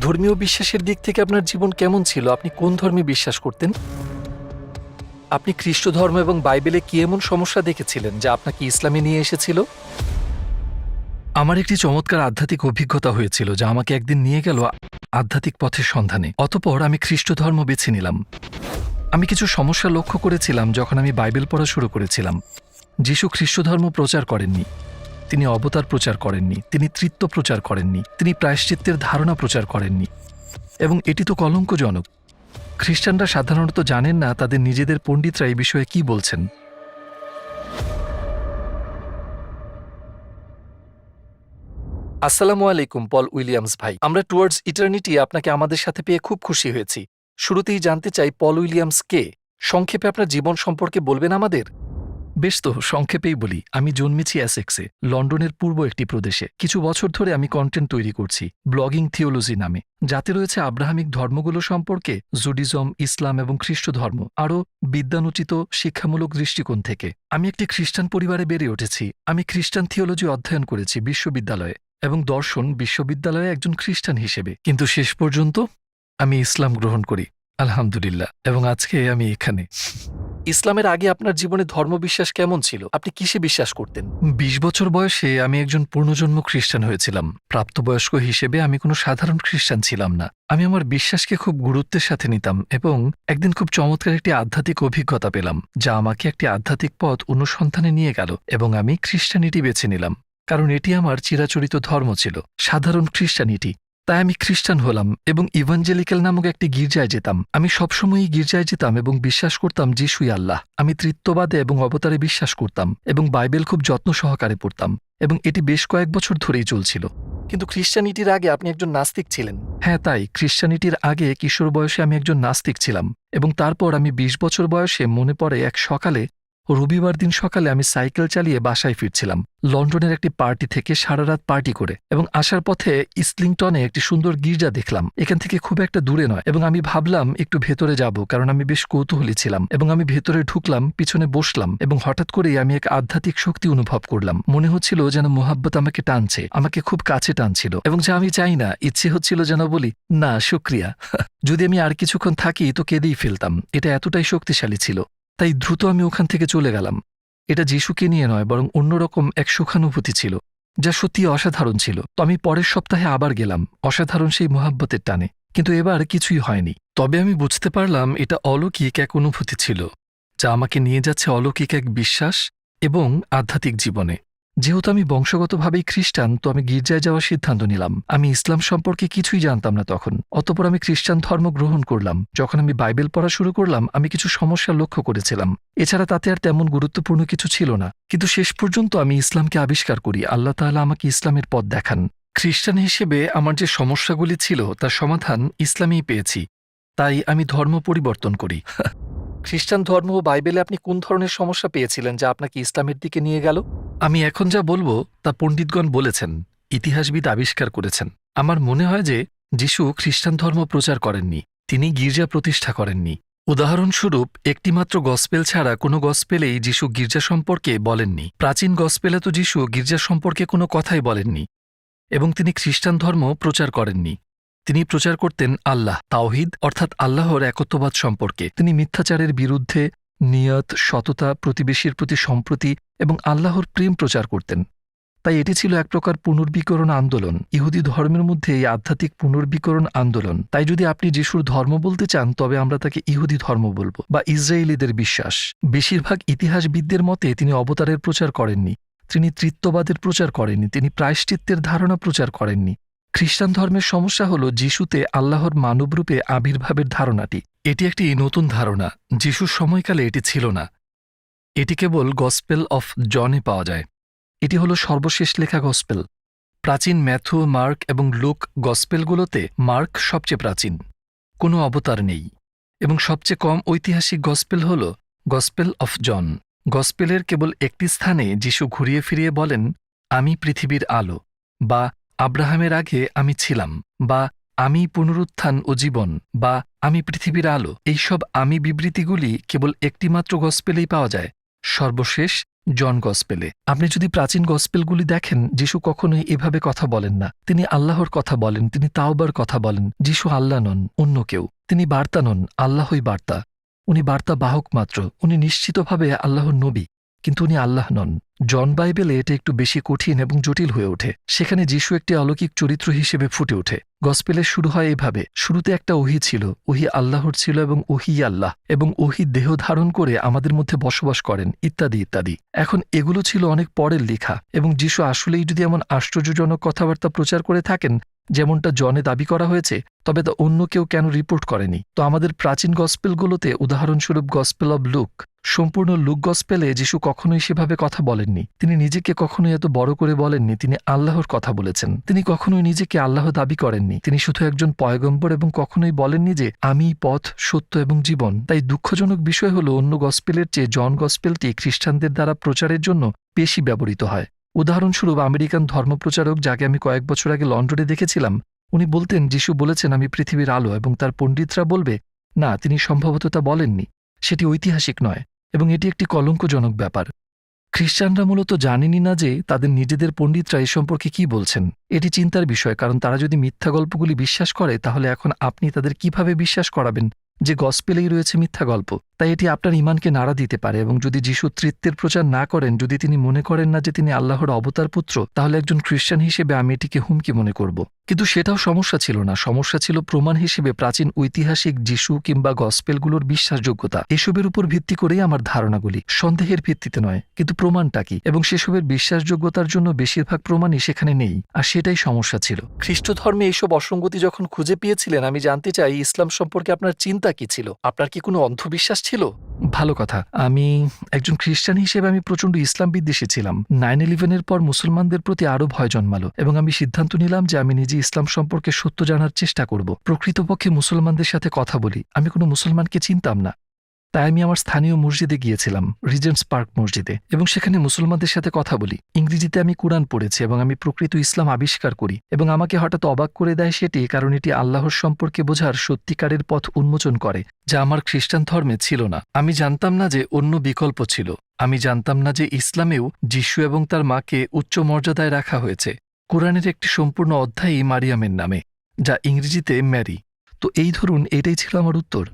ধর্মীয় বিশ্বাসের দিক থেকে আপনার জীবন কেমন ছিল? আপনি কোন ধর্মে বিশ্বাস করতেন? আপনি খ্রিস্ট ধর্ম এবং বাইবেলে কি এমন সমস্যা দেখেছিলেন যা আপনাকে ইসলামে নিয়ে এসেছিল? আমার একটি চমৎকার আধ্যাত্মিক অভিজ্ঞতা হয়েছিল যা আমাকে একদিন নিয়ে গেল আধ্যাত্মিক পথের সন্ধানে। অতঃপর আমি খ্রিস্ট ধর্ম বেছে নিলাম। আমি কিছু সমস্যা লক্ষ্য করেছিলাম যখন আমি বাইবেল পড়া শুরু করেছিলাম। যিশু খ্রিস্ট ধর্ম প্রচার করেননি, তিনি অবতার প্রচার করেননি, তিনি তৃত্ব প্রচার করেননি, তিনি প্রায়শ্চিত্তের ধারণা প্রচার করেননি। এবং এটি তো কলঙ্কজনক। খ্রিস্টানরা সাধারণত জানেন না তাদের নিজেদের পণ্ডিতরা এই বিষয়ে কি বলছেন। আসসালামু আলাইকুম পল উইলিয়ামস ভাই। আমরা টুয়ার্ডস ইটার্নিটি আপনাকে আমাদের সাথে পেয়ে খুব খুশি হয়েছি। শুরুতেই জানতে চাই পল উইলিয়ামস কে? সংক্ষেপে আপনার জীবন সম্পর্কে বলবেন আমাদের? বেশ, তো সংক্ষেপেই বলি। আমি জন্মেছি অ্যাসেক্সে, লন্ডনের পূর্ব একটি প্রদেশে। কিছু বছর ধরে আমি কন্টেন্ট তৈরি করছি ব্লগিং থিওলজি নামে, যাতে রয়েছে আব্রাহামিক ধর্মগুলো সম্পর্কে, জুডিজম, ইসলাম এবং খ্রিস্ট ধর্ম, আরও বিদ্যানুচিত শিক্ষামূলক দৃষ্টিকোণ থেকে। আমি একটি খ্রিস্টান পরিবারে বেড়ে উঠেছি। আমি খ্রিস্টান থিওলজি অধ্যয়ন করেছি বিশ্ববিদ্যালয়ে এবং দর্শন বিশ্ববিদ্যালয়ে একজন খ্রিস্টান হিসেবে। কিন্তু শেষ পর্যন্ত আমি ইসলাম গ্রহণ করি, আলহামদুলিল্লাহ, এবং আজকে আমি এখানে। ইসলামের আগে আপনার জীবনে ধর্মবিশ্বাস কেমন ছিল? আপনি কিসে বিশ্বাস করতেন? ২০ বছর বয়সে আমি একজন পূর্ণজন্ম খ্রিস্টান হয়েছিলাম। প্রাপ্তবয়স্ক হিসেবে আমি কোনো সাধারণ খ্রিস্টান ছিলাম না। আমি আমার বিশ্বাসকে খুব গুরুত্বের সাথে নিতাম এবং একদিন খুব চমৎকার একটি আধ্যাত্মিক অভিজ্ঞতা পেলাম যা আমাকে একটি আধ্যাত্মিক পথ অনুসন্ধানে নিয়ে গেল এবং আমি খ্রিস্টানিটি বেছে নিলাম, কারণ এটি আমার চিরাচরিত ধর্ম ছিল, সাধারণ খ্রিস্টানিটি। তাই আমি খ্রিস্টান হলাম এবং ইভাঞ্জেলিক্যাল নামক একটি গির্জায় যেতাম। আমি সবসময়ই গির্জায় যেতাম এবং বিশ্বাস করতাম যিশুই আল্লাহ। আমি তৃত্ববাদে এবং অবতারে বিশ্বাস করতাম এবং বাইবেল খুব যত্ন সহকারে পড়তাম, এবং এটি বেশ কয়েক বছর ধরেই চলছিল। কিন্তু খ্রিস্টানিটির আগে আপনি একজন নাস্তিক ছিলেন। হ্যাঁ, তাই খ্রিস্টানিটির আগে কিশোর বয়সে আমি একজন নাস্তিক ছিলাম, এবং তারপর আমি ২০ বছর বয়সে মনে পড়ে এক সকালে, রবিবার দিন সকালে আমি সাইকেল চালিয়ে বাসায় ফিরছিলাম লন্ডনের একটি পার্টি থেকে, সারা রাত পার্টি করে, এবং আসার পথে ইসলিংটনে একটি সুন্দর গির্জা দেখলাম। এখান থেকে খুব একটা দূরে নয়, এবং আমি ভাবলাম একটু ভেতরে যাব, কারণ আমি বেশ কৌতূহলী ছিলাম। এবং আমি ভেতরে ঢুকলাম, পিছনে বসলাম, এবং হঠাৎ করেই আমি এক আধ্যাত্মিক শক্তি অনুভব করলাম। মনে হচ্ছিল যেন মোহাব্বত আমাকে টানছে, আমাকে খুব কাছে টানছিল, এবং যা আমি চাই না, ইচ্ছে হচ্ছিল যেন বলি, না শুক্রিয়া, যদি আমি আর কিছুক্ষণ থাকি তো কেঁদেই ফেলতাম। এটা এতটাই শক্তিশালী ছিল। তাই দ্রুত আমি ওখান থেকে চলে গেলাম। এটা যিশুকে নিয়ে নয়, বরং অন্যরকম এক সুখানুভূতি ছিল যা সত্যি অসাধারণ ছিল। তো আমি পরের সপ্তাহে আবার গেলাম, অসাধারণ সেই মোহাব্বতের টানে। কিন্তু এবার কিছুই হয়নি। তবে আমি বুঝতে পারলাম এটা অলৌকিক এক অনুভূতি ছিল যা আমাকে নিয়ে যাচ্ছে অলৌকিক এক বিশ্বাস এবং আধ্যাত্মিক জীবনে। যেহেতু আমি বংশগতভাবেই খ্রিস্টান, তো আমি গির্জায় যাওয়ার সিদ্ধান্ত নিলাম। আমি ইসলাম সম্পর্কে কিছুই জানতাম না তখন। অতঃপর আমি খ্রিস্টান ধর্ম গ্রহণ করলাম। যখন আমি বাইবেল পড়া শুরু করলাম, আমি কিছু সমস্যা লক্ষ্য করেছিলাম। এছাড়া তাতে আর তেমন গুরুত্বপূর্ণ কিছু ছিল না। কিন্তু শেষ পর্যন্ত আমি ইসলামকে আবিষ্কার করি। আল্লাহ তাআলা আমাকে ইসলামের পথ দেখান। খ্রিস্টান হিসেবে আমার যে সমস্যাগুলি ছিল তার সমাধান ইসলামেই পেয়েছি। তাই আমি ধর্ম পরিবর্তন করি। খ্রিস্টান ধর্ম ও বাইবেলে আপনি কোন ধরনের সমস্যা পেয়েছিলেন যা আপনাকে ইসলামের দিকে নিয়ে গেল? আমি এখন যা বলবো তা পণ্ডিতগণ বলেছেন, ইতিহাসবিদ আবিষ্কার করেছেন। আমার মনে হয় যে যিশু খ্রিস্টান ধর্ম প্রচার করেননি, তিনি গির্জা প্রতিষ্ঠা করেননি। উদাহরণস্বরূপ, একটিমাত্র গসপেল ছাড়া কোনো গসপেলেই যিশু গির্জা সম্পর্কে বলেননি। প্রাচীন গসপেলে তো যিশু গির্জা সম্পর্কে কোনো কথাই বলেননি, এবং তিনি খ্রিস্টান ধর্ম প্রচার করেননি। তিনি প্রচার করতেন আল্লাহ, তাওহিদ, অর্থাৎ আল্লাহর একত্ববাদ সম্পর্কে। তিনি মিথ্যাচারের বিরুদ্ধে নিয়ত, সততা, প্রতিবেশীর প্রতি সম্প্রতি এবং আল্লাহর প্রেম প্রচার করতেন। তাই এটি ছিল এক প্রকার পুনর্বিকরণ আন্দোলন, ইহুদি ধর্মের মধ্যে এই আধ্যাত্মিক পুনর্বিকরণ আন্দোলন। তাই যদি আপনি যিশুর ধর্ম বলতে চান, তবে আমরা তাকে ইহুদি ধর্ম বলবো, বা ইসরায়েলিদের বিশ্বাস। বেশিরভাগ ইতিহাসবিদদের মতে তিনি অবতারের প্রচার করেননি, তিনি তৃত্ববাদের প্রচার করেননি, তিনি প্রায়শ্চিত্তের ধারণা প্রচার করেননি। খ্রিস্টান ধর্মের সমস্যা হল যিশুতে আল্লাহর মানবরূপে আবির্ভাবের ধারণাটি। এটি একটি নতুন ধারণা, যিশুর সময়কালে এটি ছিল না। এটি কেবল গসপেল অফ জনে পাওয়া যায়। এটি হল সর্বশেষ লেখা গসপেল। প্রাচীন ম্যাথু, মার্ক এবং লুক গসপেলগুলোতে মার্ক সবচেয়ে প্রাচীন, কোনো অবতার নেই, এবং সবচেয়ে কম ঐতিহাসিক গসপেল হল গসপেল অফ জন। গসপেলের কেবল একটি স্থানে যিশু ঘুরিয়ে ফিরিয়ে বলেন, আমি পৃথিবীর আলো, বা আব্রাহামের আগে আমি ছিলাম, বা আমি পুনরুত্থান ও জীবন, বা আমি পৃথিবীর আলো। এইসব আমি বিবৃতিগুলি কেবল একটিমাত্র গসপেলেই পাওয়া যায়, সর্বশেষ জন গসপেলে। আপনি যদি প্রাচীন গসপেলগুলি দেখেন, যিশু কখনোই এভাবে কথা বলেন না। তিনি আল্লাহর কথা বলেন, তিনি তাওবার কথা বলেন। যিশু আল্লাহ নন, অন্য কেউ। তিনি বার্তা নন, আল্লাহই বার্তা। উনি বার্তা বাহক মাত্র। উনি নিশ্চিতভাবে আল্লাহর নবী, কিন্তু উনি আল্লাহ নন। জন বাইবেলে এটা একটু বেশি কঠিন এবং জটিল হয়ে ওঠে। সেখানে যিশু একটি অলৌকিক চরিত্র হিসেবে ফুটে ওঠে। গসপেলের শুরু হয় এভাবে: শুরুতে একটা ওহী ছিল, ওহী আল্লাহর ছিল এবং ওহী আল্লাহ, এবং ওহী দেহ ধারণ করে আমাদের মধ্যে বসবাস করেন, ইত্যাদি ইত্যাদি। এখন এগুলো ছিল অনেক পরের লেখা, এবং যিশু আসলেই যদি এমন আশ্চর্যজনক কথাবার্তা প্রচার করে থাকেন যেমনটা জনে দাবি করা হয়েছে, তবে তা অন্য কেউ কেন রিপোর্ট করেনি? তো আমাদের প্রাচীন গসপেলগুলোতে, উদাহরণস্বরূপ গসপেল অব লুক, সম্পূর্ণ লুক গসপেলে যিশু কখনোই সেভাবে কথা বলেননি। তিনি নিজেকে কখনোই এত বড় করে বলেননি। তিনি আল্লাহর কথা বলেছেন। তিনি কখনোই নিজেকে আল্লাহ দাবি করেননি। তিনি শুধু একজন পয়গম্বর, এবং কখনোই বলেননি যে আমিই পথ, সত্য এবং জীবন। তাই দুঃখজনক বিষয় হলো, অন্য গসপেলের চেয়ে জন গসপেলটি খ্রিস্টানদের দ্বারা প্রচারের জন্য বেশি ব্যবহৃত হয়। উদাহরণস্বরূপ আমেরিকান ধর্মপ্রচারক, যাকে আমি কয়েক বছর আগে লন্ডনে দেখেছিলাম, উনি বলতেন যিশু বলেছেন আমি পৃথিবীর আলো, এবং তার পণ্ডিতরা বলবে না, তিনি সম্ভবত তা বলেননি। সেটি ঐতিহাসিক নয়, এবং এটি একটি কলঙ্কজনক ব্যাপার। খ্রিস্টানরা মূলত জানেনই না যে তাদের নিজেদের পণ্ডিতরা এ সম্পর্কে কি বলছেন। এটি চিন্তার বিষয়, কারণ তারা যদি মিথ্যা গল্পগুলি বিশ্বাস করে, তাহলে এখন আপনি তাদের কিভাবে বিশ্বাস করাবেন যে গসপেলেই রয়েছে মিথ্যা গল্প? তাই এটি আপনার ঈমানকে নাড়া দিতে পারে। এবং যদি যিশু তৃত্বের প্রচার না করেন, যদি তিনি মনে করেন না যে তিনি আল্লাহর অবতার পুত্র, তাহলে একজন খ্রিস্টান হিসেবে আমি এটিকে হুমকি মনে করব। কিন্তু সেটাও সমস্যা ছিল না। সমস্যা ছিল প্রমাণ হিসেবে প্রাচীন ঐতিহাসিক যিশু কিংবা গসপেলগুলোর বিশ্বাসযোগ্যতা। এসবের উপর ভিত্তি করেই আমার ধারণাগুলি, সন্দেহের ভিত্তিতে নয়। কিন্তু প্রমাণটা কি? এবং সেসবের বিশ্বাসযোগ্যতার জন্য বেশিরভাগ প্রমাণই সেখানে নেই, আর সেটাই সমস্যা ছিল। খ্রিস্ট ধর্মে এইসব অসঙ্গতি যখন খুঁজে পেয়েছিলেন, আমি জানতে চাই ইসলাম সম্পর্কে আপনার চিন্তা কি ছিল? আপনার কি কোনো অন্ধবিশ্বাস ছিল? ভালো কথা। আমি একজন খ্রিস্টান হিসেবে আমি প্রচণ্ড ইসলাম বিদ্বেষী ছিলাম। 9/11-এর পর মুসলমানদের প্রতি আরও ভয় জন্মালো, এবং আমি সিদ্ধান্ত নিলাম যে আমি নিজে ইসলাম সম্পর্কে সত্য জানার চেষ্টা করব। প্রকৃতপক্ষে মুসলমানদের সাথে কথা বলি। আমি কোনো মুসলমানকে চিনতাম না, তাই আমি আমার স্থানীয় মসজিদে গিয়েছিলাম, রিজেন্টস পার্ক মসজিদে, এবং সেখানে মুসলমানদের সাথে কথা বলি। ইংরেজিতে আমি কুরআন পড়েছি, এবং আমি প্রকৃত ইসলাম আবিষ্কার করি। এবং আমাকে হঠাৎ অবাক করে দেয় সেটি, কারণ এটি আল্লাহর সম্পর্কে বোঝার সত্যিকারের পথ উন্মোচন করে, যা আমার খ্রিস্টান ধর্মে ছিল না। আমি জানতাম না যে অন্য বিকল্প ছিল। আমি জানতাম না যে ইসলামেও যিশু এবং তার মাকে উচ্চ মর্যাদায় রাখা হয়েছে। কোরআনের একটি সম্পূর্ণ অধ্যায়ই মারিয়ামের নামে, যা ইংরেজিতে ম্যারি। তো এই ধরুন, এটাই ছিল আমার উত্তর।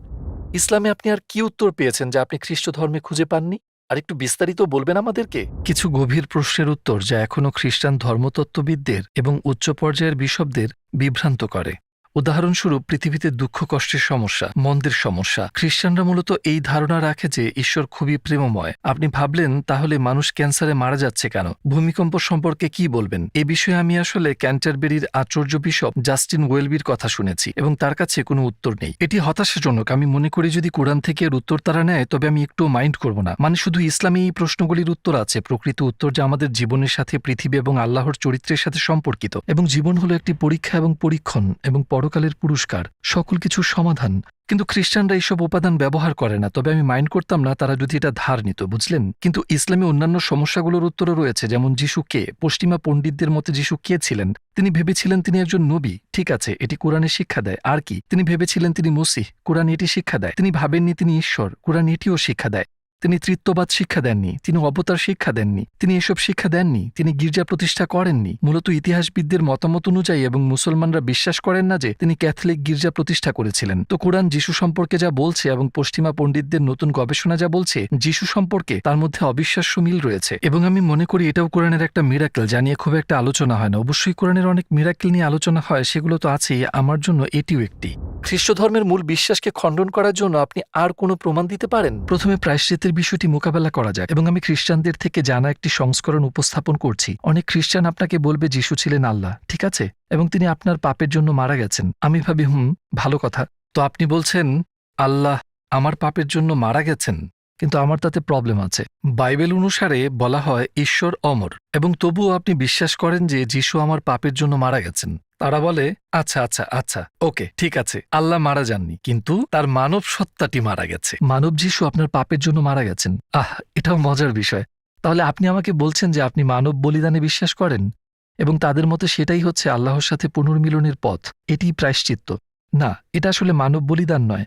ইসলামে আপনি আর কি উত্তর পেয়েছেন যা আপনি খ্রিস্ট ধর্মে খুঁজে পাননি? আর একটু বিস্তারিত বলবেন আমাদেরকে? কিছু গভীর প্রশ্নের উত্তর যা এখনও খ্রিস্টান ধর্মতত্ত্ববিদদের এবং উচ্চ পর্যায়ের বিশপদের বিভ্রান্ত করে। উদাহরণস্বরূপ, পৃথিবীতে দুঃখ কষ্টের সমস্যা, মন্দের সমস্যা। খ্রিস্টানরা মূলত এই ধারণা রাখে যে ঈশ্বর খুবই প্রেমময়। আপনি ভাবলেন, তাহলে মানুষ ক্যান্সারে মারা যাচ্ছে কেন? ভূমিকম্প সম্পর্কে কি বলবেন? এ বিষয়ে আমি আসলে ক্যান্টারবেরির আচার্য বিশপ জাস্টিন ওয়েলবির কথা শুনেছি, এবং তার কাছে কোনো উত্তর নেই। এটি হতাশাজনক। আমি মনে করি যদি কোরআন থেকে এর উত্তর তারা নেয়, তবে আমি একটু মাইন্ড করব না। মানে শুধু ইসলামে এই প্রশ্নগুলির উত্তর আছে, প্রকৃত উত্তর যা আমাদের জীবনের সাথে, পৃথিবী এবং আল্লাহর চরিত্রের সাথে সম্পর্কিত। এবং জীবন হলো একটি পরীক্ষা এবং পরীক্ষণ, এবং পরকালের পুরস্কার, সকল কিছুর সমাধান। কিন্তু খ্রিস্টানরা এইসব উপাদান ব্যবহার করে না। তবে আমি মাইন্ড করতাম না তারা যদি এটা ধার নিত, বুঝলেন? কিন্তু ইসলামে অন্যান্য সমস্যাগুলোর উত্তরও রয়েছে, যেমন যিশু কে। পশ্চিমা পণ্ডিতদের মতে যিশু কে ছিলেন? তিনি ভেবেছিলেন তিনি একজন নবী। ঠিক আছে, এটি কোরআনে শিক্ষা দেয়। আর কি? তিনি ভেবেছিলেন তিনি মসিহ। কোরআন এটি শিক্ষা দেয়। তিনি ভাবেননি তিনি ঈশ্বর। কোরআন এটিও শিক্ষা দেয়। তিনি তৃত্ববাদ শিক্ষা দেননি, তিনি অবতার শিক্ষা দেননি, তিনি এসব শিক্ষা দেননি, তিনি গির্জা প্রতিষ্ঠা করেননি। মূলত ইতিহাসবিদদের মতামত অনুযায়ী, এবং মুসলমানরা বিশ্বাস করেন না যে তিনি ক্যাথলিক গির্জা প্রতিষ্ঠা করেছিলেন। তো কোরআন যিশু সম্পর্কে যা বলছে এবং পশ্চিমা পণ্ডিতদের নতুন গবেষণা যা বলছে যিশু সম্পর্কে, তার মধ্যে অবিশ্বাস্য মিল রয়েছে। এবং আমি মনে করি এটাও কোরআনের একটা মিরাকেল, যা নিয়ে খুব একটা আলোচনা হয় না। অবশ্যই কোরআনের অনেক মিরাকেল নিয়ে আলোচনা হয়, সেগুলো তো আছেই। আমার জন্য এটিও একটি। খ্রিস্ট ধর্মের মূল বিশ্বাসকে খণ্ডন করার জন্য আপনি আর কোনো প্রমাণ দিতে পারেন? প্রথমে প্রায়শ্চিত্তের বিষয়টি মোকাবেলা করা যাক, এবং আমি খ্রিস্টানদের থেকে জানা একটি সংস্করণ উপস্থাপন করছি। অনেক খ্রিস্টান আপনাকে বলবে যিশু ছিলেন আল্লাহ, ঠিক আছে, এবং তিনি আপনার পাপের জন্য মারা গেছেন। আমি ভাবি ভালো কথা। তো আপনি বলছেন আল্লাহ আমার পাপের জন্য মারা গেছেন, কিন্তু আমার তাতে প্রবলেম আছে। বাইবেল অনুসারে বলা হয় ঈশ্বর অমর, এবং তবুও আপনি বিশ্বাস করেন যে যিশু আমার পাপের জন্য মারা গেছেন। তারা বলে আচ্ছা আচ্ছা আচ্ছা, ওকে, ঠিক আছে, আল্লাহ মারা যাননি, কিন্তু তার মানব সত্তাটি মারা গেছে। মানব যিশু আপনার পাপের জন্য মারা গেছেন। এটাও মজার বিষয়। তাহলে আপনি আমাকে বলছেন যে আপনি মানব বলিদানে বিশ্বাস করেন, এবং তাদের মতে সেটাই হচ্ছে আল্লাহর সাথে পুনর্মিলনের পথ, এটিই প্রায়শ্চিত্ত। না, এটা আসলে মানব বলিদান নয়।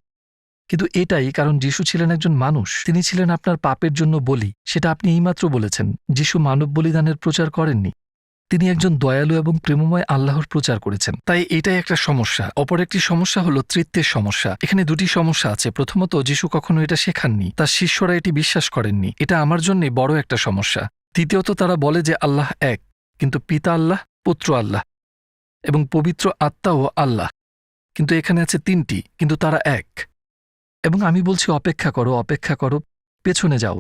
কিন্তু এটাই কারণ যিশু ছিলেন একজন মানুষ, তিনি ছিলেন আপনার পাপের জন্য বলি। সেটা আপনি এইমাত্র বলেছেন। যিশু মানব বলিদানের প্রচার করেননি, তিনি একজন দয়ালু এবং প্রেমময় আল্লাহর প্রচার করেছেন। তাই এটাই একটা সমস্যা। অপর একটি সমস্যা হলো তৃত্বের সমস্যা। এখানে দুটি সমস্যা আছে। প্রথমত, যিশু কখনো এটা শেখাননি, তার শিষ্যরা এটি বিশ্বাস করেননি। এটা আমার জন্য বড় একটা সমস্যা। দ্বিতীয়ত, তারা বলে যে আল্লাহ এক, কিন্তু পিতা আল্লাহ, পুত্র আল্লাহ এবং পবিত্র আত্মাও আল্লাহ। কিন্তু এখানে আছে তিনটি, কিন্তু তারা এক। এবং আমি বলছি অপেক্ষা করো, অপেক্ষা করো, পেছনে যাও।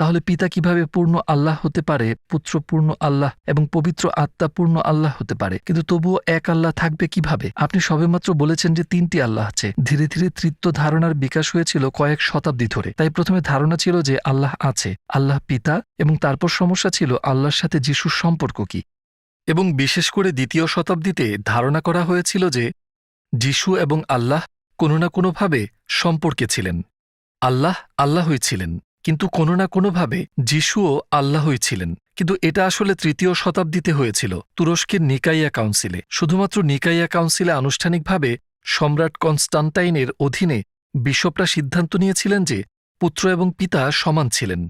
তাহলে পিতা কিভাবে পূর্ণ আল্লাহ হতে পারে, পুত্র পূর্ণ আল্লাহ এবং পবিত্র আত্মা পূর্ণ আল্লাহ হতে পারে, কিন্তু তবুও এক আল্লাহ থাকবে কিভাবে? আপনি সবেমাত্র বলেছেন যে তিনটি আল্লাহ আছে। ধীরে ধীরে তৃত্ব ধারণার বিকাশ হয়েছিল কয়েক শতাব্দী ধরে। তাই প্রথমে ধারণা ছিল যে আল্লাহ আছে, আল্লাহ পিতা, এবং তারপর সমস্যা ছিল আল্লাহর সাথে যিশুর সম্পর্ক কি। এবং বিশেষ করে দ্বিতীয় শতাব্দীতে ধারণা করা হয়েছিল যে যিশু এবং আল্লাহ কোনো না কোনোভাবে সম্পর্কে ছিলেন। আল্লাহ আল্লাহই ছিলেন, কিন্তু কোনো না কোনোভাবে যিশুও আল্লাহই ছিলেন। কিন্তু এটা আসলে তৃতীয় শতাব্দীতে হয়েছিল, তুরস্কের নিকাইয়া কাউন্সিলে। শুধুমাত্র নিকাইয়া কাউন্সিলে আনুষ্ঠানিকভাবে সম্রাট কনস্টান্টাইনের অধীনে বিশপরা সিদ্ধান্ত নিয়েছিলেন যে পুত্র এবং পিতা সমান ছিলেন।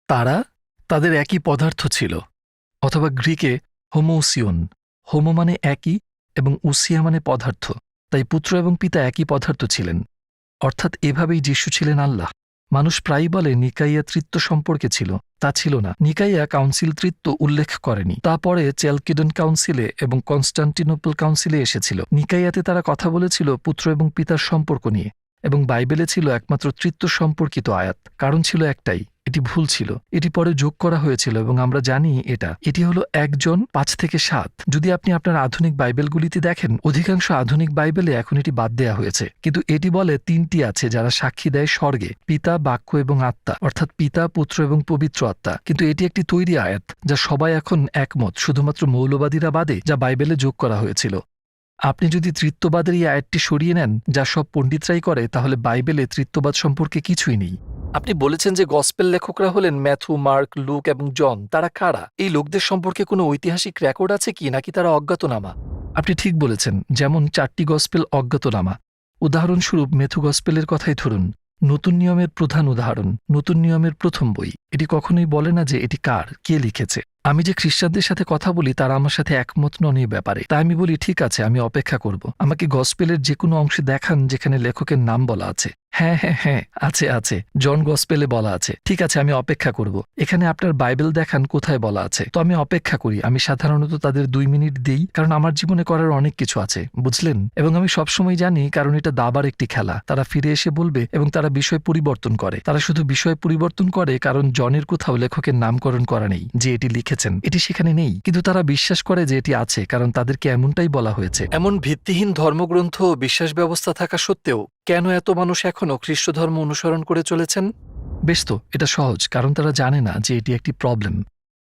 তারা তাদের একই পদার্থ ছিল, অথবা গ্রিকে হোমোউসিয়ন। হোমো মানে একই এবং উসিয়া মানে পদার্থ। তাই পুত্র এবং পিতা একই পদার্থ ছিলেন। অর্থাৎ এভাবেই যিশু ছিলেন আল্লাহ। মানুষ প্রায়ই বলে নিকাইয়া তৃত্ব সম্পর্কে ছিল, তা ছিল না। নিকাইয়া কাউন্সিল তৃত্ব উল্লেখ করেনি, তারপরে চ্যালকিডন কাউন্সিলে এবং কনস্টান্টিনোপল কাউন্সিলে এসেছিল। নিকাইয়াতে তারা কথা বলেছিল পুত্র এবং পিতার সম্পর্ক নিয়ে, এবং বাইবেলে ছিল একমাত্র তৃত্ব সম্পর্কিত আয়াত। কারণ ছিল একটাই, এটি ভুল ছিল। এটি পরে যোগ করা হয়েছিল এবং আমরা জানি এটি হলো 1 জন 5 থেকে 7। যদি আপনি আপনার আধুনিক বাইবেলগুলিতে দেখেন, অধিকাংশ আধুনিক বাইবেলে এখন এটি বাদ দেয়া হয়েছে। কিন্তু এটি বলে 3টি আছে যারা সাক্ষী দেয় স্বর্গে, পিতা, বাক্য এবং আত্মা, অর্থাৎ পিতা, পুত্র এবং পবিত্র আত্মা। কিন্তু এটি একটি তৈরি আয়াত যা সবাই এখন একমত, শুধুমাত্র মৌলবাদীরা বাদে, যা বাইবেলে যোগ করা হয়েছিল। আপনি যদি তৃত্ববাদের এই আয়াতটি সরিয়ে নেন, যা সব পণ্ডিতরাই করে, তাহলে বাইবেলে তৃত্ববাদ সম্পর্কে কিছুই নেই। আপনি বলেছেন যে গসপেল লেখকরা হলেন ম্যাথু, মার্ক, লুক এবং জন। তারা কারা? এই লোকদের সম্পর্কে কোনো ঐতিহাসিক রেকর্ড আছে কি, নাকি তারা অজ্ঞাতনামা? আপনি ঠিক বলেছেন। যেমন 4টি গসপেল অজ্ঞাতনামা। উদাহরণস্বরূপ মেথু গসপেলের কথাই ধরুন। নতুন নিয়মের প্রধান উদাহরণ, নতুন নিয়মের প্রথম বই। এটি কখনোই বলে না যে এটি কার, কে লিখেছে। আমি যে খ্রিস্টানদের সাথে কথা বলি তারা আমার সাথে একমত নন এই ব্যাপারে। তাই আমি বলি ঠিক আছে, আমি অপেক্ষা করব। আমাকে গসপেলের যে কোনো অংশে দেখান যেখানে লেখকের নাম বলা আছে। হ্যাঁ হ্যাঁ হ্যাঁ, আছে আছে, জন গসপেলে বলা আছে। ঠিক আছে, আমি অপেক্ষা করব। এখানে আপনার বাইবেল দেখান কোথায় বলা আছে। তো আমি অপেক্ষা করি। আমি সাধারণত তাদের 2 মিনিট দিই, কারণ আমার জীবনে করার অনেক কিছু আছে, বুঝলেন। এবং আমি সবসময় জানি, কারণ এটা দাবার একটি খেলা। তারা ফিরে এসে বলবে এবং তারা বিষয় পরিবর্তন করে। তারা শুধু বিষয় পরিবর্তন করে কারণ জনের কোথাও লেখকের নামকরণ করা নেই যে এটি লিখেছেন, এটি সেখানে নেই। কিন্তু তারা বিশ্বাস করে যে এটি আছে, কারণ তাদেরকে এমনটাই বলা হয়েছে। এমন ভিত্তিহীন ধর্মগ্রন্থ ও বিশ্বাস ব্যবস্থা থাকা সত্ত্বেও কেন এত মানুষ এখনও খ্রিস্ট ধর্ম অনুসরণ করে চলেছেন? বেশ তো, এটা সহজ, কারণ তারা জানে না যে এটি একটি প্রবলেম।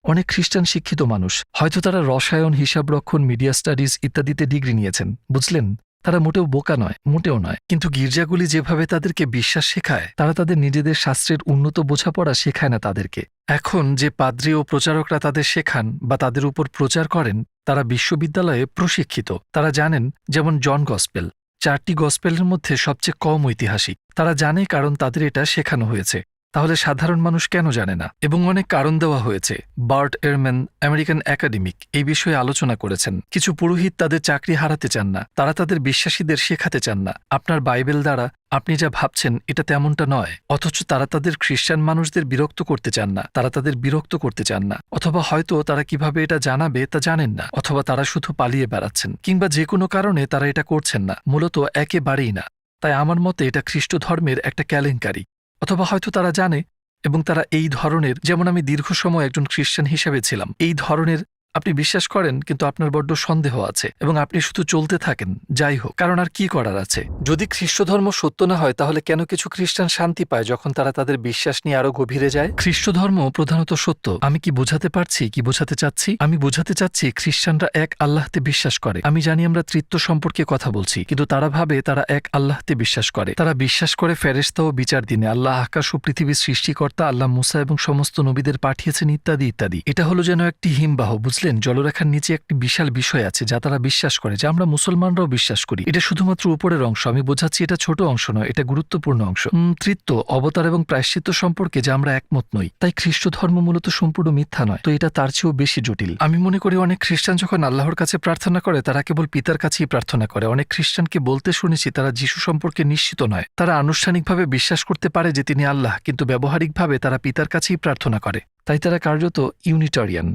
অনেক খ্রিস্টান শিক্ষিত মানুষ, হয়তো তারা রসায়ন, হিসাবরক্ষণ, মিডিয়া স্টাডিজ ইত্যাদিতে ডিগ্রি নিয়েছেন, বুঝলেন। তারা মোটেও বোকা নয়, মোটেও নয়। কিন্তু গির্জাগুলি যেভাবে তাদেরকে বিশ্বাস শেখায়, তারা তাদের নিজেদের শাস্ত্রের উন্নত বোঝাপড়া শেখায় না তাদেরকে। এখন যে পাদ্রী ও প্রচারকরা তাদের শেখান বা তাদের উপর প্রচার করেন, তারা বিশ্ববিদ্যালয়ে প্রশিক্ষিত। তারা জানেন, যেমন জন গসপেল 4টি গসপেলের মধ্যে সবচেয়ে কম ঐতিহাসিক। তারা জানে, কারণ তাদের এটা শেখানো হয়েছে। তাহলে সাধারণ মানুষ কেন জানে না? এবং অনেক কারণ দেওয়া হয়েছে। বার্ট এরম্যান, আমেরিকান একাডেমিক, এই বিষয়ে আলোচনা করেছেন। কিছু পুরোহিত তাদের চাকরি হারাতে চান না, তারা তাদের বিশ্বাসীদের শেখাতে চান না আপনার বাইবেল দ্বারা আপনি যা ভাবছেন এটা তেমনটা নয়। অথচ তারা তাদের খ্রিস্টান মানুষদের বিরক্ত করতে চান না, তারা তাদের বিরক্ত করতে চান না। অথবা হয়তো তারা কিভাবে এটা জানাবে তা জানেন না, অথবা তারা শুধু পালিয়ে বেড়াচ্ছেন, কিংবা যে কোনো কারণে তারা এটা করছেন না, মূলত একেবারেই না। তাই আমার মতে এটা খ্রিস্ট ধর্মের একটা কেলেঙ্কারি। অথবা হয়তো তারা জানে এবং তারা এই ধরনের, যেমন আমি দীর্ঘ সময় একজন খ্রিস্টান হিসেবে ছিলাম, এই ধরনের আপনি বিশ্বাস করেন কিন্তু আপনার বড্ড সন্দেহ আছে এবং আপনি শুধু চলতে থাকেন, যাই হোক, কারণ আর কি করার আছে। যদি খ্রিস্ট ধর্ম সত্য না হয়, তাহলে কেন কিছু খ্রিস্টান শান্তি পায় যখন তারা তাদের বিশ্বাস নিয়ে আরো গভীরে যায়? খ্রিস্ট ধর্ম প্রধানত সত্য। আমি কি বোঝাতে পারছি, কি বোঝাতে চাচ্ছি? আমি বোঝাতে চাচ্ছি খ্রিস্টানরা এক আল্লাহতে বিশ্বাস করে। আমি জানি আমরা তৃত্ব সম্পর্কে কথা বলছি, কিন্তু তারা ভাবে তারা এক আল্লাহতে বিশ্বাস করে। তারা বিশ্বাস করে ফেরেশতা ও বিচার দিনে, আল্লাহ আকাশ ও পৃথিবীর সৃষ্টিকর্তা, আল্লাহ মুসা এবং সমস্ত নবীদের পাঠিয়েছেন, ইত্যাদি ইত্যাদি। এটা হলো যেন একটি হিমবাহ, বুঝলেন। বুঝলেন, জলরেখার নিচে একটি বিশাল বিষয় আছে যা তারা বিশ্বাস করে, যা আমরা মুসলমানরাও বিশ্বাস করি। এটা শুধুমাত্র উপরের অংশ, আমি বোঝাচ্ছি এটা ছোট অংশ নয়, এটা গুরুত্বপূর্ণ অংশ। তৃত্ব, অবতার এবং প্রায়শ্চিত্ত সম্পর্কে যা আমরা একমত নই। তাই খ্রিস্ট ধর্ম মূলত সম্পূর্ণ মিথ্যা নয়, তো এটা তার চেয়েও বেশি জটিল। আমি মনে করি অনেক খ্রিস্টান যখন আল্লাহর কাছে প্রার্থনা করে তারা কেবল পিতার কাছেই প্রার্থনা করে। অনেক খ্রিস্টানকে বলতে শুনেছি তারা যিশু সম্পর্কে নিশ্চিত নয়। তারা আনুষ্ঠানিকভাবে বিশ্বাস করতে পারে যে তিনি আল্লাহ, কিন্তু ব্যবহারিকভাবে তারা পিতার কাছেই প্রার্থনা করে। তাই তারা কার্যত ইউনিটারিয়ান,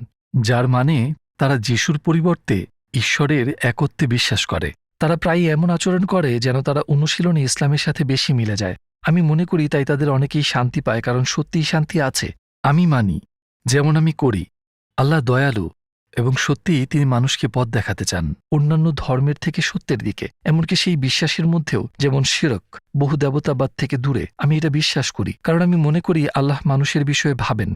যার মানে তারা যিশুর পরিবর্তে ঈশ্বরের একত্বে বিশ্বাস করে। তারা প্রায়ই এমন আচরণ করে যেন তারা অনুশীলনে ইসলামের সাথে বেশি মিলে যায়। আমি মনে করি তাই তাদের অনেকেই শান্তি পায়, কারণ সত্যিই শান্তি আছে। আমি মানি, যেমন আমি করি, আল্লাহ দয়ালু এবং সত্যিই তিনি মানুষকে পথ দেখাতে চান অন্যান্য ধর্মের থেকে সত্যের দিকে। এমনকি সেই বিশ্বাসের মধ্যেও, যেমন শিরক, বহু দেবতাবাদ থেকে দূরে। আমি এটা বিশ্বাস করি কারণ আমি মনে করি আল্লাহ মানুষের বিষয়ে ভাবেন।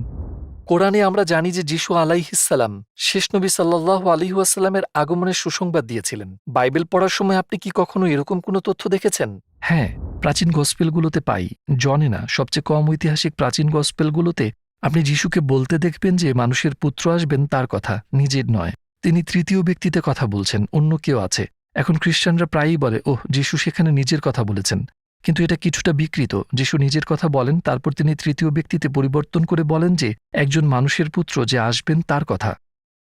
কোরআনে আমরা জানি যে যিশু আলাইহিসসালাম শেষ নবী সাল্লাল্লাহু আলাইহি ওয়াসাল্লামের আগমনের সুসংবাদ দিয়েছিলেন। বাইবেল পড়ার সময় আপনি কি কখনো এরকম কোনো তথ্য দেখেছেন? হ্যাঁ, প্রাচীন গসপেলগুলোতে পাই। জনে না, সবচেয়ে কম ঐতিহাসিক প্রাচীন গসপেলগুলোতে আপনি যিশুকে বলতে দেখবেন যে মানুষের পুত্র আসবেন তার কথা, নিজের নয়। তিনি তৃতীয় ব্যক্তিতে কথা বলছেন, অন্য কেউ আছে। এখন খ্রিস্টানরা প্রায়ই বলে, ওহ, যিশু সেখানে নিজের কথা বলেছেন। কিন্তু এটা কিছুটা বিকৃত। যিশু নিজের কথা বলেন, তারপর তিনি তৃতীয় ব্যক্তিতে পরিবর্তন করে বলেন যে একজন মানুষের পুত্র যে আসবেন তার কথা।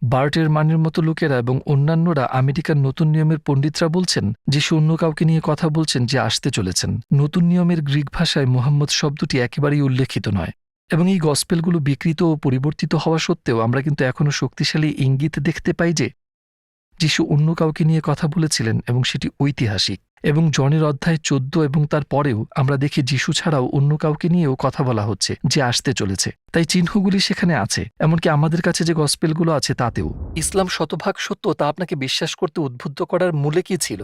বার্টের মানের মতো লোকেরা এবং অন্যান্যরা, আমেরিকার নতুন নিয়মের পণ্ডিতরা বলছেন যিশু অন্য কাউকে নিয়ে কথা বলছেন যে আসতে চলেছেন। নতুন নিয়মের গ্রিক ভাষায় মুহাম্মদ শব্দটি একেবারেই উল্লেখিত নয়। এবং এই গসপেলগুলো বিকৃত ও পরিবর্তিত হওয়া সত্ত্বেও আমরা কিন্তু এখনও শক্তিশালী ইঙ্গিত দেখতে পাই যে যিশু অন্য কাউকে নিয়ে কথা বলেছিলেন এবং সেটি ঐতিহাসিক। এবং জনের অধ্যায় 14 এবং তার পরেও আমরা দেখি যিশু ছাড়াও অন্য কাউকে নিয়েও কথা বলা হচ্ছে যে আসতে চলেছে। তাই চিহ্নগুলি সেখানে আছে, এমনকি আমাদের কাছে যে গসপেলগুলো আছে তাতেও। ইসলাম শতভাগ সত্য তা আপনাকে বিশ্বাস করতে উদ্বুদ্ধ করার মূলে কি ছিল?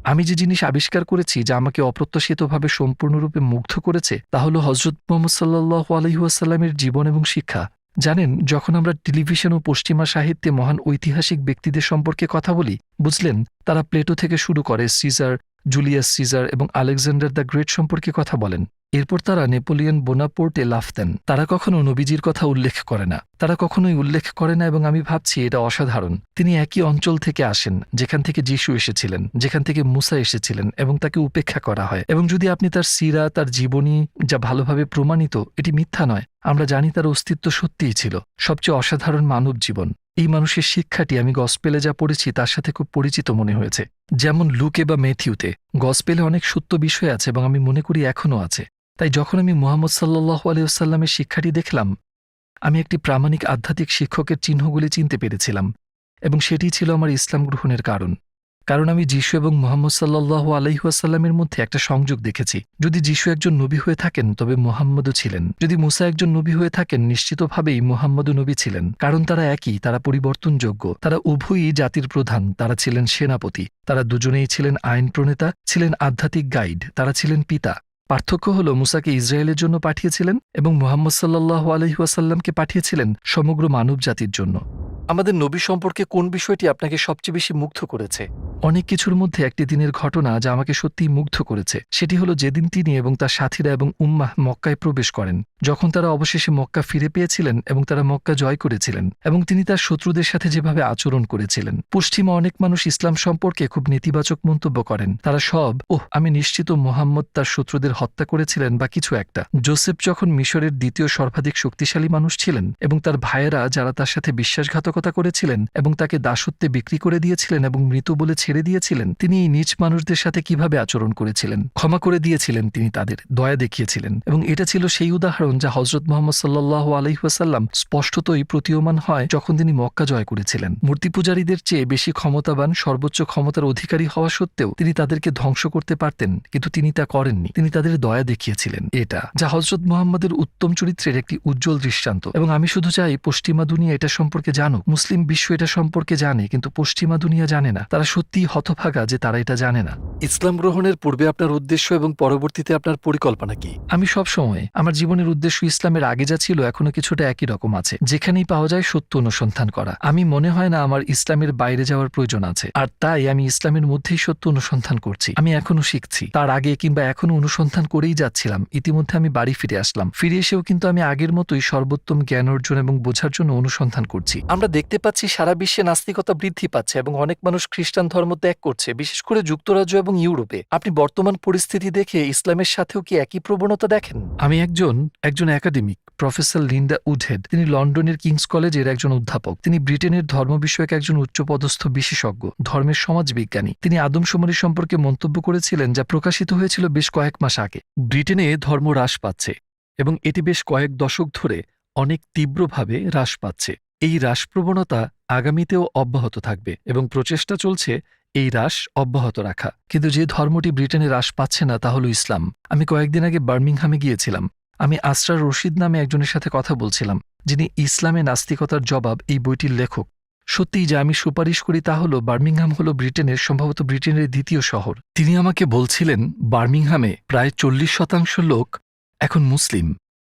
আমি যে জিনিস আবিষ্কার করেছি যা আমাকে অপ্রত্যাশিতভাবে সম্পূর্ণরূপে মুগ্ধ করেছে তা হল হযরত মুহাম্মদ সাল্লাল্লাহু আলাইহি ওয়াসাল্লামের জীবন এবং শিক্ষা। জানেন, যখন আমরা টেলিভিশন ও পশ্চিমা সাহিত্যে মহান ঐতিহাসিক ব্যক্তিদের সম্পর্কে কথা বলি, বুঝলেন, তারা প্লেটো থেকে শুরু করে সিজার, জুলিয়াস সিজার এবং আলেকজান্ডার দ্য গ্রেট সম্পর্কে কথা বলেন। এরপর তারা নেপোলিয়ন বোনাপোর্টে লাফ দেন। তারা কখনো নবীজির কথা উল্লেখ করে না, তারা কখনোই উল্লেখ করে না। এবং আমি ভাবছি এটা অসাধারণ। তিনি একই অঞ্চল থেকে আসেন যেখান থেকে যিশু এসেছিলেন, যেখান থেকে মুসা এসেছিলেন, এবং তাকে উপেক্ষা করা হয়। এবং যদি আপনি তার সিরা, তার জীবনী, যা ভালোভাবে প্রমাণিত, এটি মিথ্যা নয়। আমরা জানি তার অস্তিত্ব সত্যিই ছিল সবচেয়ে অসাধারণ মানব জীবন। এই মানুষের শিক্ষাটি আমি গসপেলে যা পড়েছি তার সাথে খুব পরিচিত মনে হয়েছে। যেমন লুকে বা ম্যাথিউতে গসপেলে অনেক সত্য বিষয় আছে এবং আমি মনে করি এখনও আছে। তাই যখন আমি মুহাম্মদ সাল্লাল্লাহু আলাইহি ওয়াসাল্লামের শিক্ষাটি দেখলাম, আমি একটি প্রামাণিক আধ্যাত্মিক শিক্ষকের চিহ্নগুলি চিনতে পেরেছিলাম এবং সেটিই ছিল আমার ইসলাম গ্রহণের কারণ। কারণ আমি যিশু এবং মুহাম্মদ সাল্লাল্লাহু আলাইহি ওয়াসাল্লামের মধ্যে একটা সংযোগ দেখেছি। যদি যিশু একজন নবী হয়ে থাকেন তবে মুহাম্মদও ছিলেন। যদি মুসা একজন নবী হয়ে থাকেন নিশ্চিতভাবেই মুহাম্মদও নবী ছিলেন। কারণ তারা একই, তারা পরিবর্তনযোগ্য, তারা উভয়ই জাতির প্রধান, তারা ছিলেন সেনাপতি, তারা দুজনেই ছিলেন আইন প্রণেতা, ছিলেন আধ্যাত্মিক গাইড, তারা ছিলেন পিতা। পার্থক্য হল মুসাকে ইসরায়েলের জন্য পাঠিয়েছিলেন এবং মুহাম্মদ সাল্লাল্লাহু আলাইহি ওয়াসাল্লামকে পাঠিয়েছিলেন সমগ্র মানব জাতির জন্য। আমাদের নবী সম্পর্কে কোন বিষয়টি আপনাকে সবচেয়ে বেশি মুগ্ধ করেছে? অনেক কিছুর মধ্যে একটি দিনের ঘটনা যা আমাকে সত্যিই মুগ্ধ করেছে। সেটি হলো যেদিন তিনি এবং তার সাথীরা এবং উম্মাহ মক্কায় প্রবেশ করেন, যখন তারা অবশেষে মক্কা ফিরে পেয়েছিলেন এবং তারা মক্কা জয় করেছিলেন, এবং তিনি তার শত্রুদের সাথে যেভাবে আচরণ করেছিলেন। পশ্চিমা অনেক মানুষ ইসলাম সম্পর্কে খুব নেতিবাচক মন্তব্য করেন। তারা সব, আমি নিশ্চিত মুহাম্মদ তার শত্রুদের হত্যা করেছিলেন বা কিছু একটা। জোসেফ যখন মিশরের দ্বিতীয় সর্বাধিক শক্তিশালী মানুষ ছিলেন এবং তার ভাইয়েরা যারা তার সাথে বিশ্বাসঘাতকতা করেছিলেন এবং তাকে দাসত্বে বিক্রি করে দিয়েছিলেন এবং মৃত বলে ছেড়ে দিয়েছিলেন, তিনি এই নীচ মানুষদের সাথে কিভাবে আচরণ করেছিলেন, ক্ষমা করে দিয়েছিলেন, তিনি তাদের দয়া দেখিয়েছিলেন। এবং এটা ছিল সেই উদাহরণ যা হযরত মুহাম্মদ সাল্লাল্লাহু আলাইহি ওয়াসাল্লাম স্পষ্টতই প্রতীয়মান হয় যখন তিনি মক্কা জয় করেছিলেন। মূর্তি পূজারীদের চেয়ে বেশি ক্ষমতাবান, সর্বোচ্চ ক্ষমতার অধিকারী হওয়া সত্ত্বেও তিনি তাদেরকে ধ্বংস করতে পারতেন, কিন্তু তিনি তা করেননি। তিনি তাদের দয়া দেখিয়েছিলেন। এটা যা হযরত মুহাম্মদের উত্তম চরিত্রের একটি উজ্জ্বল দৃষ্টান্ত। এবং আমি শুধু চাই পশ্চিমা দুনিয়া এটা সম্পর্কে জানুক। মুসলিম বিশ্ব এটা সম্পর্কে জানে, কিন্তু পশ্চিমা দুনিয়া জানে না। তারা সত্যিই হতভাগা যে তারা এটা জানে না। ইসলাম গ্রহণের পূর্বে আপনার উদ্দেশ্য এবং পরবর্তীতে আপনার পরিকল্পনা কি? আমি সবসময় আমার জীবনের উদ্দেশ্য ইসলামের আগে যা ছিল এখনো কিছুটা একই রকম আছে। যেখানেই পাওয়া যায় সত্য অনুসন্ধান করা। আমি মনে হয় না আমার ইসলামের বাইরে যাওয়ার প্রয়োজন আছে, আর তাই আমি ইসলামের মধ্যেই সত্য অনুসন্ধান করছি। আমি এখনো শিখছি, তার আগে কিংবা এখনো অনুসন্ধান করেই যাচ্ছিলাম। ইতিমধ্যে আমি বাড়ি ফিরে আসলাম। ফিরে এসেও কিন্তু আমি আগের মতোই সর্বোত্তম জ্ঞান অর্জন এবং বোঝার জন্য অনুসন্ধান করছি। আমরা দেখতে পাচ্ছি সারা বিশ্বে নাস্তিকতা বৃদ্ধি পাচ্ছে এবং অনেক মানুষ খ্রিস্টান ধর্ম ত্যাগ করছে, বিশেষ করে যুক্তরাজ্য এবং ইউরোপে। আপনি বর্তমান পরিস্থিতি দেখে ইসলামের সাথেও কি একই প্রবণতা দেখেন? আমি একজন একাডেমিক, প্রফেসর লিন্ডা উডহেড। তিনি লন্ডনের কিংস কলেজের একজন অধ্যাপক। তিনি ব্রিটেনের ধর্ম বিষয়ক একজন উচ্চপদস্থ বিশেষজ্ঞ, ধর্মের সমাজবিজ্ঞানী। তিনি আদমশুমারি সম্পর্কে মন্তব্য করেছিলেন, যা প্রকাশিত হয়েছিল বেশ কয়েক মাস আগে। ব্রিটেনে ধর্ম হ্রাস পাচ্ছে এবং এটি বেশ কয়েক দশক ধরে অনেক তীব্রভাবে হ্রাস পাচ্ছে। এই হ্রাস প্রবণতা আগামীতেও অব্যাহত থাকবে এবং প্রচেষ্টা চলছে এই হ্রাস অব্যাহত রাখা। কিন্তু যে ধর্মটি ব্রিটেনে হ্রাস পাচ্ছে না তা হল ইসলাম। আমি কয়েকদিন আগে বার্মিংহামে গিয়েছিলাম। আমি আসরার রশিদ নামে একজনের সাথে কথা বলছিলাম, যিনি ইসলামে নাস্তিকতার জবাব এই বইটির লেখক। সত্যিই যা আমি সুপারিশ করি তা হল বার্মিংহাম হল সম্ভবত ব্রিটেনের দ্বিতীয় শহর। তিনি আমাকে বলছিলেন বার্মিংহামে প্রায় 40% লোক এখন মুসলিম।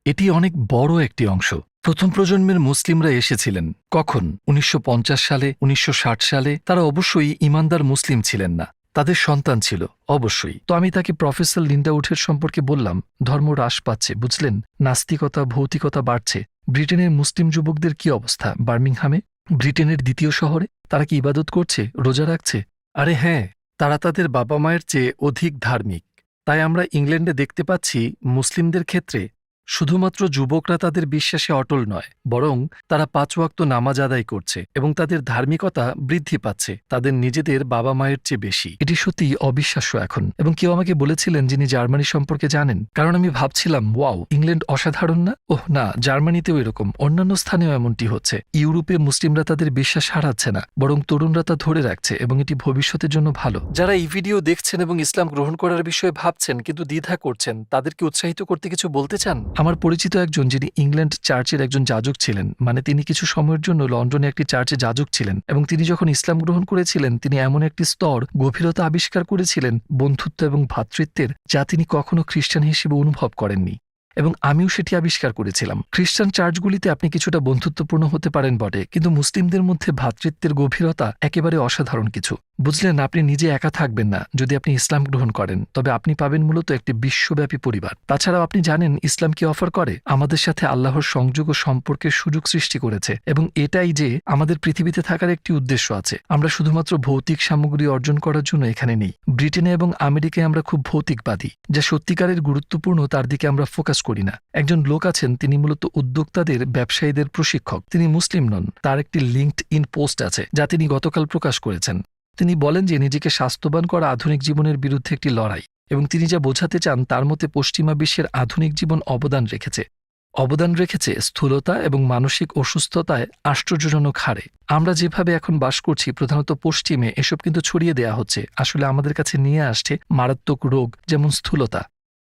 এটি অনেক বড় একটি অংশ। প্রথম প্রজন্মের মুসলিমরা এসেছিলেন কখন? 1950 সালে, 1960 সালে। তারা অবশ্যই ইমানদার মুসলিম ছিলেন না, তাদের সন্তান ছিল অবশ্যই। তো আমি তাকে প্রফেসর লিন্ডা উডহেড সম্পর্কে বললাম, ধর্ম হ্রাস পাচ্ছে, বুঝলেন, নাস্তিকতা, ভৌতিকতা বাড়ছে। ব্রিটেনের মুসলিম যুবকদের কি অবস্থা বার্মিংহামে, ব্রিটেনের দ্বিতীয় শহরে? তারা কি ইবাদত করছে, রোজা রাখছে? আরে হ্যাঁ, তারা তাদের বাবা মায়ের চেয়ে অধিক ধার্মিক। তাই আমরা ইংল্যান্ডে দেখতে পাচ্ছি মুসলিমদের ক্ষেত্রে শুধুমাত্র যুবকরা তাদের বিশ্বাসে অটল নয়, বরং তারা 5 ওয়াক্ত নামাজ আদায় করছে এবং তাদের ধার্মিকতা বৃদ্ধি পাচ্ছে তাদের নিজেদের বাবা মায়ের চেয়ে বেশি। এটি সত্যিই অবিশ্বাস্য এখন। এবং কেউ আমাকে বলেছিলেন যিনি জার্মানি সম্পর্কে জানেন, কারণ আমি ভাবছিলাম ওয়াও, ইংল্যান্ড অসাধারণ না? ওহ না, জার্মানিতেও এরকম, অন্যান্য স্থানেও এমনটি হচ্ছে। ইউরোপে মুসলিমরা তাদের বিশ্বাস হারাচ্ছে না, বরং তরুণরা তা ধরে রাখছে এবং এটি ভবিষ্যতের জন্য ভালো। যারা এই ভিডিও দেখছেন এবং ইসলাম গ্রহণ করার বিষয়ে ভাবছেন কিন্তু দ্বিধা করছেন, তাদেরকে উৎসাহিত করতে কিছু বলতে চান? আমার পরিচিত একজন, যিনি ইংল্যান্ড চার্চের একজন যাজক ছিলেন, মানে তিনি কিছু সময়ের জন্য লন্ডনে একটি চার্চে যাজক ছিলেন, এবং তিনি যখন ইসলাম গ্রহণ করেছিলেন তিনি এমন একটি স্তর, গভীরতা আবিষ্কার করেছিলেন বন্ধুত্ব এবং ভ্রাতৃত্বের, যা তিনি কখনো খ্রিস্টান হিসেবে অনুভব করেননি। এবং আমিও সেটি আবিষ্কার করেছিলাম। খ্রিস্টান চার্চগুলিতে আপনি কিছুটা বন্ধুত্বপূর্ণ হতে পারেন বটে, কিন্তু মুসলিমদের মধ্যে ভ্রাতৃত্বের গভীরতা একেবারে অসাধারণ কিছু। বুঝলেন, আপনি নিজে একা থাকবেন না যদি আপনি ইসলাম গ্রহণ করেন, তবে আপনি পাবেন মূলত একটি বিশ্বব্যাপী পরিবার। তাছাড়াও আপনি জানেন ইসলাম কি অফার করে? আমাদের সাথে আল্লাহর সংযোগ ও সম্পর্কের সুযোগ সৃষ্টি করেছে, এবং এটাই যে আমাদের পৃথিবীতে থাকার একটি উদ্দেশ্য আছে। আমরা শুধুমাত্র ভৌতিক সামগ্রী অর্জন করার জন্য এখানে নেই। ব্রিটেনে এবং আমেরিকায় আমরা খুব ভৌতিকবাদী, যা সত্যিকারের গুরুত্বপূর্ণ তার দিকে আমরা ফোকাস করি না। একজন লোক আছেন, তিনি মূলত উদ্যোক্তাদের, ব্যবসায়ীদের প্রশিক্ষক। তিনি মুসলিম নন। তার একটি লিঙ্কড ইন পোস্ট আছে যা তিনি গতকাল প্রকাশ করেছেন। তিনি বলেন যে নিজেকে স্বাস্থ্যবান করা আধুনিক জীবনের বিরুদ্ধে একটি লড়াই, এবং তিনি যা বোঝাতে চান তার মতে পশ্চিমা বিশ্বের আধুনিক জীবন অবদান রেখেছে স্থূলতা এবং মানসিক অসুস্থতায় আশ্চর্যজনক হারে। আমরা যেভাবে এখন বাস করছি, প্রধানত পশ্চিমে, এসব কিন্তু ছড়িয়ে দেয়া হচ্ছে, আসলে আমাদের কাছে নিয়ে আসছে মারাত্মক রোগ যেমন স্থূলতা।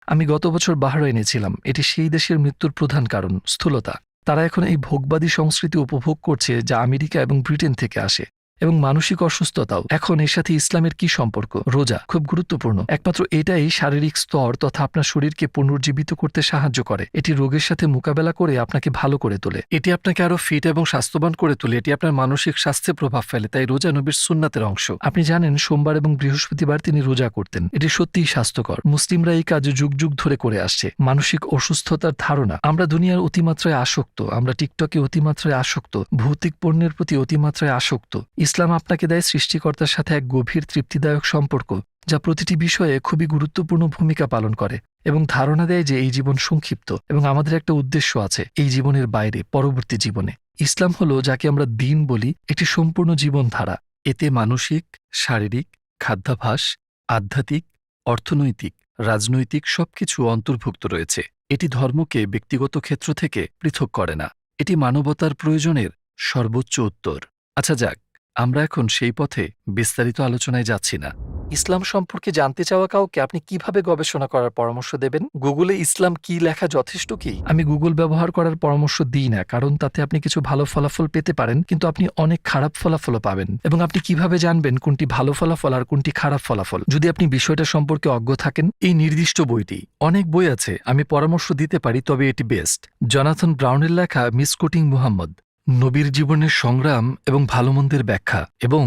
আমি গত বছর বাহরাইনে ছিলাম। এটি সেই দেশের মৃত্যুর প্রধান কারণ, স্থূলতা। তারা এখন এই ভোগবাদী সংস্কৃতি উপভোগ করছে যা আমেরিকা এবং ব্রিটেন থেকে আসে। এবং মানসিক অসুস্থতাও। এখন এর সাথে ইসলামের কি সম্পর্ক? রোজা খুব গুরুত্বপূর্ণ। একমাত্র এটাই শারীরিক স্তর তথা আপনার শরীরকে পুনর্জীবিত করতে সাহায্য করে। এটি রোগের সাথে মোকাবেলা করে আপনাকে ভালো করে তোলে। এটি আপনাকে আরো ফিট এবং স্বাস্থ্যবান করে তোলে। এটি আপনার মানসিক স্বাস্থ্যে প্রভাব ফেলে। তাই রোজা নবীর সুন্নাতের অংশ। আপনি জানেন সোমবার এবং বৃহস্পতিবার তিনি রোজা করতেন। এটি সত্যিই স্বাস্থ্যকর। মুসলিমরা এই কাজ যুগ যুগ ধরে করে আসছে। মানসিক অসুস্থতার ধারণা। আমরা দুনিয়ার অতিমাত্রায় আসক্ত, আমরা টিকটকে অতিমাত্রায় আসক্ত, ভৌতিক পণ্যের প্রতি অতিমাত্রায় আসক্ত। ইসলাম আপনাকে দেয় সৃষ্টিকর্তার সাথে এক গভীর তৃপ্তিদায়ক সম্পর্ক, যা প্রতিটি বিষয়ে খুবই গুরুত্বপূর্ণ ভূমিকা পালন করে, এবং ধারণা দেয় যে এই জীবন সংক্ষিপ্ত এবং আমাদের একটা উদ্দেশ্য আছে এই জীবনের বাইরে, পরবর্তী জীবনে। ইসলাম হলো, যাকে আমরা দ্বীন বলি, একটি সম্পূর্ণ জীবনধারা। এতে মানসিক, শারীরিক, খাদ্যাভ্যাস, আধ্যাত্মিক, অর্থনৈতিক, রাজনৈতিক সবকিছু অন্তর্ভুক্ত রয়েছে। এটি ধর্মকে ব্যক্তিগত ক্ষেত্র থেকে পৃথক করে না। এটি মানবতার প্রয়োজনের সর্বোচ্চ উত্তর। আচ্ছা যাক, আমরা এখন সেই পথে বিস্তারিত আলোচনায় যাচ্ছি না। ইসলাম সম্পর্কে জানতে চাওয়া কাউকে আপনি কিভাবে গবেষণা করার পরামর্শ দেবেন? গুগলে ইসলাম কি লেখা যথেষ্ট কি? আমি গুগল ব্যবহার করার পরামর্শ দিই না, কারণ তাতে আপনি কিছু ভালো ফলাফল পেতে পারেন, কিন্তু আপনি অনেক খারাপ ফলাফলও পাবেন। এবং আপনি কিভাবে জানবেন কোনটি ভালো ফলাফল আর কোনটি খারাপ ফলাফল, যদি আপনি বিষয়টা সম্পর্কে অজ্ঞ থাকেন? এই নির্দিষ্ট বইটি, অনেক বই আছে, আমি পরামর্শ দিতে পারি, তবে এটি বেস্ট। জনাথন ব্রাউনের লেখা মিসকোটিং মুহাম্মদ, নবীর জীবনের সংগ্রাম এবং ভালোমন্দের ব্যাখ্যা, এবং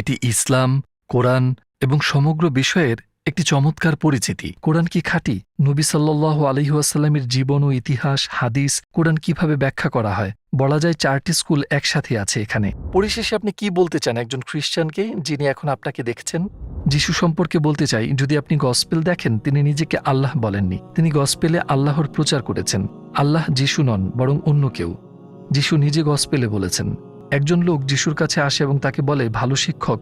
এটি ইসলাম, কোরআন এবং সমগ্র বিষয়ের একটি চমৎকার পরিচিতি। কোরআন কি খাঁটি? নবী সাল্লাল্লাহু আলাইহি ওয়াসাল্লামের জীবন ও ইতিহাস, হাদিস, কোরআন কিভাবে ব্যাখ্যা করা হয়, বলা যায় 4টি স্কুল একসাথে আছে এখানে। পরিশেষে আপনি কি বলতে চান একজন খ্রিস্টানকে যিনি এখন আপনাকে দেখছেন? যিশু সম্পর্কে বলতে চাই, যদি আপনি গসপেল দেখেন, তিনি নিজেকে আল্লাহ বলেননি। তিনি গসপেলে আল্লাহর প্রচার করেছেন। আল্লাহ যিশু নন, বরং অন্য কেউ। যিশু নিজে গসপেলে বলেছেন, একজন লোক যিশুর কাছে আসে এবং তাকে বলে, ভালো শিক্ষক,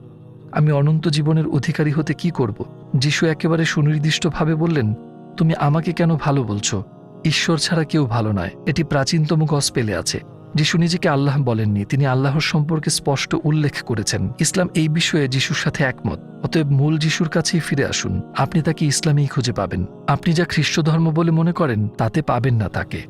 আমি অনন্ত জীবনের অধিকারী হতে কি করব? যিশু একেবারে সুনির্দিষ্টভাবে বললেন, তুমি আমাকে কেন ভালো বলছো? ঈশ্বর ছাড়া কেউ ভালো নয়। এটি প্রাচীনতম গসপেলে আছে। যিশু নিজেকে আল্লাহ বলেননি, তিনি আল্লাহর সম্পর্কে স্পষ্ট উল্লেখ করেছেন। ইসলাম এই বিষয়ে যিশুর সাথে একমত। অতএব মূল যিশুর কাছেই ফিরে আসুন। আপনি তাকে ইসলামেই খুঁজে পাবেন। আপনি যা খ্রিস্ট ধর্ম বলে মনে করেন, তাতে পাবেন না তাকে।